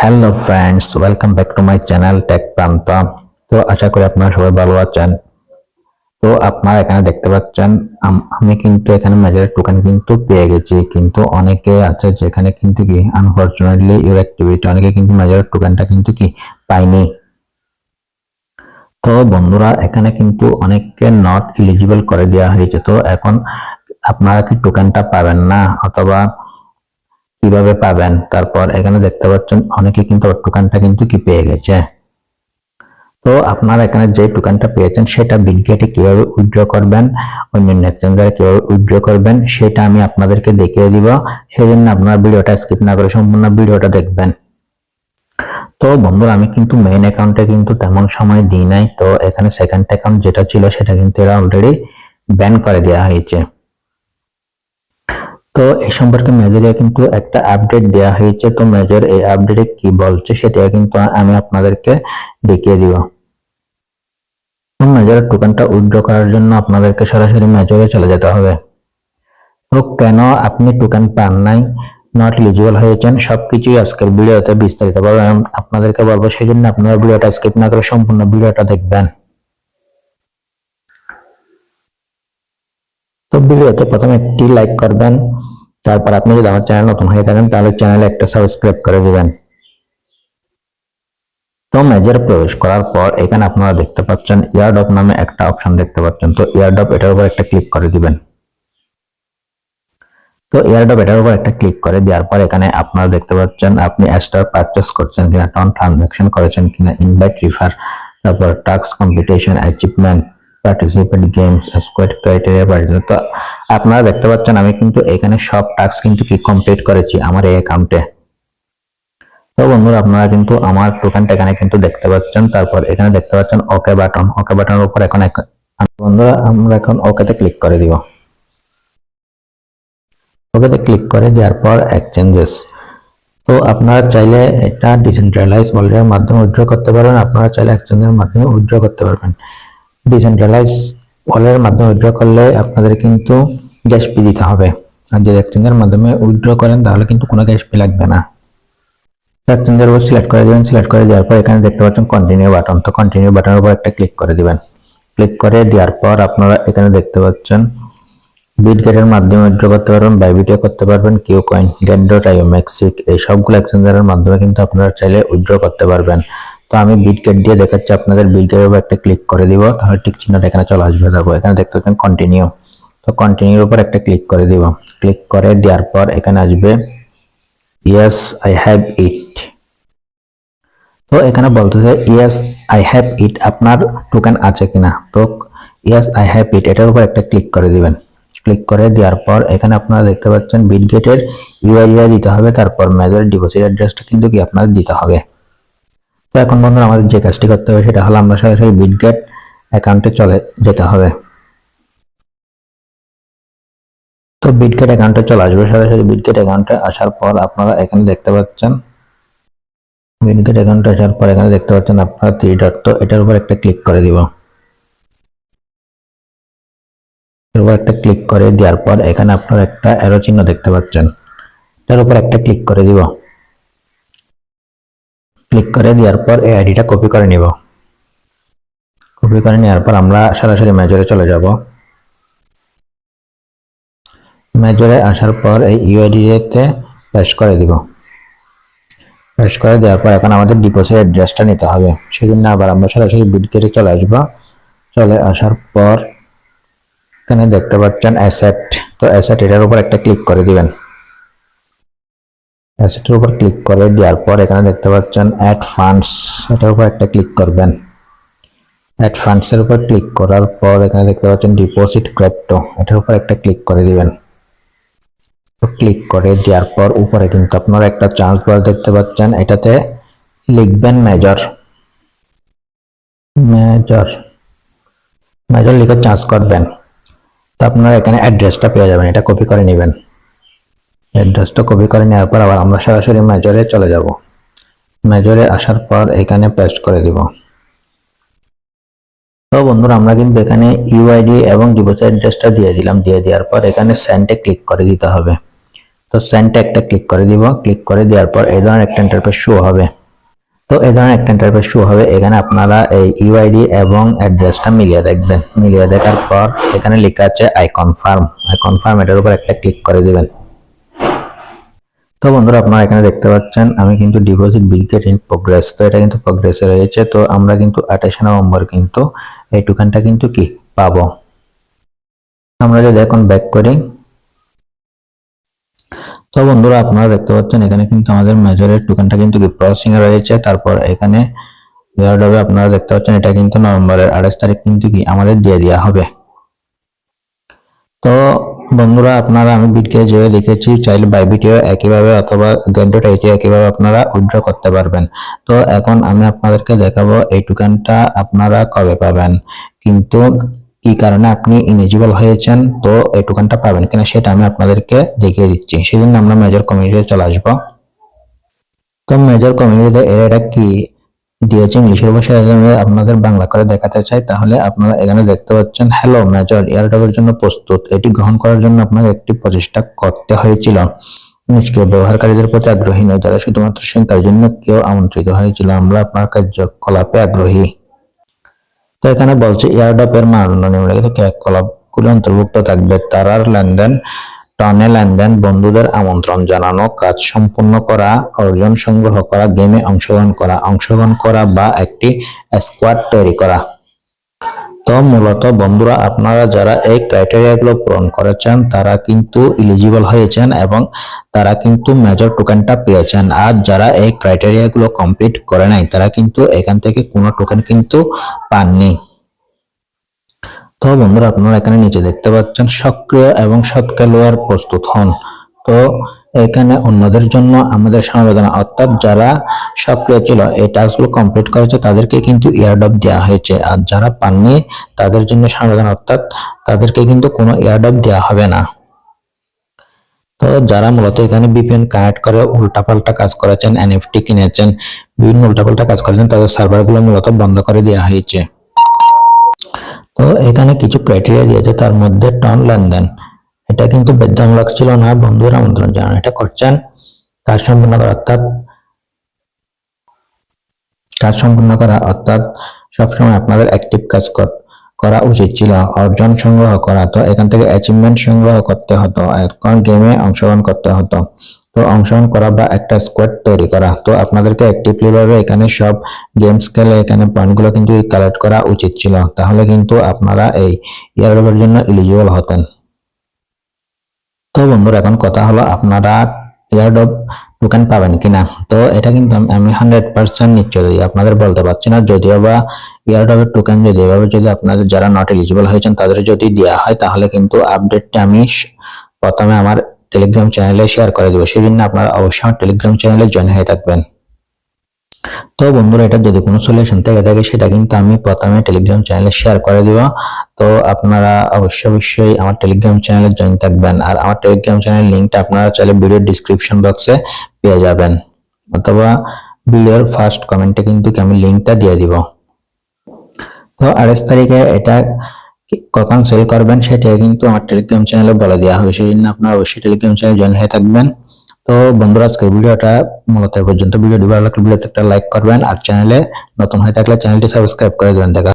Hello friends, welcome back to my channel tech Pranto. তো আশা করি আপনারা সবাই ভালো আছেন। তো আপনারা এখানে দেখতে পাচ্ছেন আমি কিন্তু এখানে মেজর টোকেন কিন্তু পেয়ে গেছি, কিন্তু অনেকে আছে যেখানে কিন্তু কি আনফরচুনেটলি ইউর অ্যাক্টিভিটি অনেকে কিন্তু মেজর টোকেনটা কিন্তু কি পায়নি। তো বন্ধুরা এখানে কিন্তু অনেককে নট এলিজিবল করে দেওয়া হয়েছে। তো এখন আপনারা কি টোকেনটা পাবেন না অথবা কিভাবে পাবেন, তারপর এখানে দেখতে পাচ্ছেন অনেকে কিন্তু টোকেনটা কিন্তু কি পেয়ে গেছে। তো আপনারা এখানে যে টোকেনটা পেয়েছেন সেটা বিটগেটে কিভাবে উইথড্র করবেন, অন্যান্য এক্সচেঞ্জারে কিভাবে উইথড্র করবেন সেটা আমি আপনাদেরকে দেখিয়ে দিব। সেই জন্য আপনারা ভিডিওটা স্কিপ না করে সম্পূর্ণ ভিডিওটা দেখবেন। তো বন্ধুরা আমি কিন্তু মেইন অ্যাকাউন্টে কিন্তু তেমন সময় দিই নাই। তো এখানে সেকেন্ড অ্যাকাউন্ট যেটা ছিল সেটা কিন্তু এরা অলরেডি ব্যান করে দেওয়া হয়েছে। তো এই সম্পর্কে মেজরে কিন্তু একটা আপডেট দেওয়া হয়েছে। তো মেজর এই আপডেটে কি বলছে সেটা কিন্তু আমি আপনাদেরকে দেখিয়ে দিব। মেজর টোকেনটা উইথড্র করার জন্য আপনাদেরকে সরাসরি মেজরে চলে যেতে হবে। তো কেন আপনি টোকেন পান নাই, নট এলিজিবল হয়েছেন, সবকিছুই আজকের ভিডিওতে বিস্তারিতভাবে আপনাদেরকে বলবো। সেই জন্য আপনারা ভিডিওটা স্কিপ না করে সম্পূর্ণ ভিডিওটা দেখবেন। তো ভিডিওতে প্রথমে একটি লাইক করবেন, তারপর আপনি যদি আমার চ্যানেল নতুন হয়ে থাকেন তাহলে চ্যানেলে একটা সাবস্ক্রাইব করে দিবেন। তো মেজর প্রবেশ করার পর এখানে আপনারা দেখতে পাচ্ছেন এয়ারড্রপ নামে একটা অপশন দেখতে পাচ্ছেন। তো এয়ারড্রপ এটার উপর একটা ক্লিক করে দিবেন। তো এয়ারড্রপ এটার উপর একটা ক্লিক করে দেওয়ার পর এখানে আপনারা দেখতে পাচ্ছেন আপনি স্টার পারচেস করছেন কিনা, টন ট্রানজাকশন করেছেন কিনা, ইনভাইট রিফার, তারপর task competition, achievement, participate games, squad criteria participate. তো আপনারা দেখতে পাচ্ছেন আমি কিন্তু এখানে সব টাস্ক কিন্তু কি কমপ্লিট করেছি আমার এই অ্যাকাউন্টে। তো বন্ধুরা আপনারা কিন্তু আমার টোকেনটা এখানে কিন্তু দেখতে পাচ্ছেন। তারপর এখানে দেখতে পাচ্ছেন ওকে বাটন, ওকে বাটনের উপর এখন বন্ধুরা আমরা এখন ওকেতে ক্লিক করে দিব। ওকেতে ক্লিক করে দেওয়ার পর এক্সচেঞ্জেস, তো আপনারা চাইলে এটা ডিসেন্ট্রালাইজ ওয়ালেটের মাধ্যমে উইথড্র করতে পারবেন, আপনারা চাইলে এক্সচেঞ্জের মাধ্যমে উইথড্র করতে পারবেন। ডিসেন্ট্রালাইজ ওয়ালেটের মাধ্যমে উইথড্র করলে আপনাদের কিন্তু গ্যাস ফি দিতে হবে, আর যদি এক্সচেঞ্জের মাধ্যমে উইথড্র করেন তাহলে কিন্তু কোনো গ্যাস ফি লাগবে না। এক্সচেঞ্জের উপর সিলেক্ট করে দেবেন। সিলেক্ট করে দেওয়ার পর এখানে দেখতে পাচ্ছেন কন্টিনিউ বাটন, তো কন্টিনিউ বাটনের উপর একটা ক্লিক করে দিবেন। ক্লিক করে দেওয়ার পর আপনারা এখানে দেখতে পাচ্ছেন বিটগেটের মাধ্যমে উইথড্র করতে পারবেন, বাইবিটে করতে পারবেন, কিউ কয়েন, get.io, মেক্সিক, এই সবগুলো এক্সচেঞ্জারের মাধ্যমে কিন্তু আপনারা চাইলে উইথড্র করতে পারবেন। তো আমি বিটগেট দিয়ে দেখাচ্ছি আপনাদের। বিটগেটের উপর একটা ক্লিক করে দিব, তাহলে ঠিক চিহ্নটা এখানে চলে আসবে। তারপর এখানে দেখতে পাচ্ছেন কন্টিনিউ, তো কন্টিনিউর উপর একটা ক্লিক করে দিব। ক্লিক করে দেওয়ার পর এখানে আসবে ইয়েস আই হ্যাভ ইট। তো এখানে বলতেছে ইয়েস আই হ্যাভ ইট, আপনার টোকেন আছে কিনা। তো ইয়েস আই হ্যাভ ইট এটার উপর একটা ক্লিক করে দিবেন। ক্লিক করে দেওয়ার পর এখানে আপনারা দেখতে পাচ্ছেন বিটগেটের ইউআইডি দিতে হবে, তারপর মেজর ডিপোজিট অ্যাড্রেসটা কিন্তু কি আপনাদের দিতে হবে। তো এখন বন্ধুরা আমাদের যে কাজটি করতে হবে সেটা হলো আমরা সরাসরি বিটগেট অ্যাকাউন্টে চলে যেতে হবে। তো বিটগেট অ্যাকাউন্টে চলে আসবে। সরাসরি বিটগেট অ্যাকাউন্টে আসার পর আপনারা এখানে দেখতে পাচ্ছেন বিটগেট অ্যাকাউন্টে আসার পর এখানে দেখতে পাচ্ছেন আপনারা থ্রি ডট, তো এটার উপর একটা ক্লিক করে দিব। এর উপর একটা ক্লিক করে দেওয়ার পর এখানে আপনারা একটা অ্যারো চিহ্ন দেখতে পাচ্ছেন, এটার উপর একটা ক্লিক করে দিব। ক্লিক করে দেওয়ার পর এই আইডিটা কপি করে নিব। কপি করে নেওয়ার পর আমরা সরাসরি মেজরে চলে যাব। মেজরে আসার পর এই ইউআইডিতে পেস্ট করে দিব। পেস্ট করে দেওয়ার পর এখন আমাদের ডিপোজিট অ্যাড্রেসটা নিতে হবে। সেজন্য আবার আমরা সরাসরি বিটগেটে চলে আসব। চলে আসার পর এখানে দেখতে পাচ্ছেন অ্যাসেট, তো অ্যাসেট এটার উপর একটা ক্লিক করে দিবেন। অ্যাসেটের উপর ক্লিক করে দেওয়ার পর এখানে দেখতে পাচ্ছেন অ্যাড ফান্ডস, এটার উপর একটা ক্লিক করবেন। অ্যাড ফান্ডস এর উপর ক্লিক করার পর এখানে দেখতে পাচ্ছেন ডিপোজিট ক্রিপ্টো, এটার উপর একটা ক্লিক করে দিবেন। তো ক্লিক করে দেওয়ার পর উপরে কিন্তু আপনারা একটা চার্জ বার দেখতে পাচ্ছেন, এটাতে লিখবেন মেজর। মেজর মেজর লিখে চার্জ করবেন। তো আপনারা এখানে অ্যাড্রেসটা পেয়ে যাবেন, এটা কপি করে নেবেন। অ্যাড্রেসটা কপি করে নেওয়ার পর আবার আমরা সরাসরি মেজরে চলে যাব। মেজরে আসার পর এখানে পেস্ট করে দিব। তো বন্ধুরা আমরা কিন্তু এখানে ইউআইডি এবং ডিপোজিট অ্যাড্রেসটা দিয়ে দিলাম। দিয়ে দেওয়ার পর এখানে সেন্ডে ক্লিক করে দিতে হবে। তো তো সেন্টে একটা ক্লিক করে দিব, ক্লিক করে দেওয়ার পর এই ধরনের একটা ইন্টারফেস শো হবে। তো এই ধরনের একটা ইন্টারফেস শো হবে। এখানে আপনারা এই ইউআইডি এবং অ্যাড্রেসটা মিলিয়ে দেখবেন। মিলিয়ে দেখার পর এখানে লেখা আছে আই কনফার্ম, এটার উপর একটা ক্লিক করে দিবেন। তো বন্ধুরা আপনারা এখানে দেখতে পাচ্ছেন আমি কিন্তু deposit bill get in progress, তো এটা কিন্তু প্রোগ্রেসে রয়েছে। তো আমরা কিন্তু 28 নভেম্বর কিন্তু এই টোকেনটা কিন্তু কি পাবো। আমরা যদি এখন ব্যাক করি, তো বন্ধুরা আপনারা দেখতে পাচ্ছেন এখানে কিন্তু আমাদের মেজরের টোকেনটা কিন্তু কি প্রসেসিং এ রয়েছে। তারপর এখানে এয়ারড্রপে আপনারা দেখতে পাচ্ছেন এটা কিন্তু নভেম্বরের 28 তারিখ কিন্তু কি আমাদের দিয়ে দেওয়া হবে। তো বন্ধুরা আপনারা আমি বিটকে যে লিখেছি, চাইলে বাইবিটিও একইভাবে অথবা get.io একইভাবে আপনারা উইথড্র করতে পারবেন। তো এখন আমি আপনাদেরকে দেখাবো এই টোকেনটা আপনারা কবে পাবেন, কিন্তু কি কারণে আপনি ইলিজিবল হয়েছেন তো এই টোকেনটা পাবেন কিনা সেটা আমি আপনাদেরকে দেখিয়ে দিচ্ছি। সেজন্য আমরা মেজর কমিউনিটিতে চলে আসবো। তো মেজর কমিউনিটিতে এটা কি দিয়েছে ইংলিশের ভাষায়, আমি আপনাদের বাংলা করে দেখাতে চাই। তাহলে আপনারা এখানে দেখতে পাচ্ছেন হ্যালো মেজর এয়ারড্রপের জন্য প্রস্তুত, এটি গ্রহণ করার জন্য আপনাকে একটি প্রচেষ্টা করতে হয়েছিল। নিষ্ক্রিয় ব্যবহারকারীদের প্রতি আগ্রহী নয়, তারা শুধুমাত্র সংখ্যার জন্য কেউ আমন্ত্রিত হয়েছিল। আমরা আপনার কার্যকলাপে আগ্রহী। তো এখানে বলছে এয়ারড্রপের মানদণ্ড নিম্নলিখিত ক্রিয়াকলাপগুলি অন্তর্ভুক্ত থাকবে: তারার লেনদেন, টনে লেনদেন, বন্ধুদের আমন্ত্রণ জানানো, কাজ সম্পূর্ণ করা, অর্জন সংগ্রহ করা, গেমে অংশগ্রহণ করা বা একটি স্কোয়াড তৈরি করা। তো মূলত বন্ধুরা আপনারা যারা এই ক্রাইটেরিয়াগুলো পূরণ করেছেন তারা কিন্তু এলিজিবল হয়েছেন এবং তারা কিন্তু মেজর টোকেনটা পেয়েছেন। আর যারা এই ক্রাইটেরিয়াগুলো কমপ্লিট করে নাই তারা কিন্তু এখান থেকে কোনো টোকেন কিন্তু পাননি। তো বন্ধুরা আপনারা এখানে নিচে দেখতে পাচ্ছেন সক্রিয় এবং সৎ খেলোয়াড় প্রস্তুত হন। তো এখানে অন্যদের জন্য আমাদের সমবেদনা, অর্থাৎ যারা সক্রিয় ছিল এই টাস্কগুলো কমপ্লিট করেছে তাদেরকে কিন্তু এয়ারড্রপ দেওয়া হয়েছে, আর যারা পাননি তাদের জন্য সমবেদনা, অর্থাৎ তাদেরকে কিন্তু কোনো এয়ারড্রপ দেওয়া হবে না। তো যারা মূলত এখানে ভিপিএন কানেক্ট করে উল্টাপাল্টা কাজ করেছেন, এনএফটি কিনেছেন, বিভিন্ন উল্টাপাল্টা কাজ করেছেন, তাদের সার্ভারগুলো মূলত বন্ধ করে দেওয়া হয়েছে। তো এখানে কিছু ক্রাইটেরিয়া দিয়েছে, তার মধ্যে টন লেনদেন, এটা কিন্তু বাধ্যতামূলক ছিল না। বন্ধুর আমন্ত্রণ জানান, এটা করছেন কাজ সম্পূর্ণ করা অর্থাৎ সবসময় আপনাদের অ্যাক্টিভ কাজ করা উচিত ছিল। অর্জন সংগ্রহ করা, তো এখান থেকে অ্যাচিভমেন্ট সংগ্রহ করতে হতো, এখন গেমে অংশগ্রহণ করতে হতো। তো অংশগ্রহণ করা বা একটা স্কোয়াড তৈরি করা, তো আপনাদেরকে অ্যাক্টিভলি ভাবে এখানে সব গেমস খেলে এখানে পয়েন্টগুলো কিন্তু কালেক্ট করা উচিত ছিল, তাহলে কিন্তু আপনারা এই এয়ারড্রপের জন্য এলিজিবল হতেন। তো বন্ধুরা এখন কথা হলো আপনারা এয়ারড্রপ টোকেন পাবেন কিনা। তো এটা কিন্তু আমি 100% নিশ্চয় আপনাদের বলতে পারছি না, যদিও বা এয়ারড্রপের টোকেন যদি এভাবে যদি আপনাদের যারা নট এলিজিবল হয়েছেন তাদের যদি দেওয়া হয় তাহলে কিন্তু আপডেটটা আমি প্রথমে আমার টেলিগ্রাম চ্যানেলে শেয়ার করে দেবো। সেই জন্য আপনারা অবশ্যই আমার টেলিগ্রাম চ্যানেলে জয়েন হয়ে থাকবেন। তো বন্ধুরা এটা যদি কোনো সলিউশন থেকে থাকে সেটা কিন্তু আমি প্রথমে টেলিগ্রাম চ্যানেলে শেয়ার করে দিব। তো আপনারা অবশ্যই আমার টেলিগ্রাম চ্যানেলে জয়েন থাকবেন, আর আমার টেলিগ্রাম চ্যানেলের লিংকটা আপনারা চাইলে ভিডিওর ডিসক্রিপশন বক্সে পেয়ে যাবেন, অথবা ভিডিওর ফার্স্ট কমেন্টে কিন্তু আমি লিংকটা দিয়ে দিব। তো 28 তারিখে এটা কখন সেল করবেন সেটা কিন্তু আমার টেলিগ্রাম চ্যানেলে বলে দেওয়া হবে, সেই জন্য আপনারা অবশ্যই টেলিগ্রাম চ্যানেলে জয়েন হয়ে থাকবেন। তো বন্ধুরা আজকের ভিডিওটা মূলত এই পর্যন্ত। ভিডিওটি ভালো লাগলে ভিডিওতে একটা লাইক করবেন, আর চ্যানেলে নতুন হয়ে থাকলে চ্যানেলটি সাবস্ক্রাইব করে দেবেন। দেখা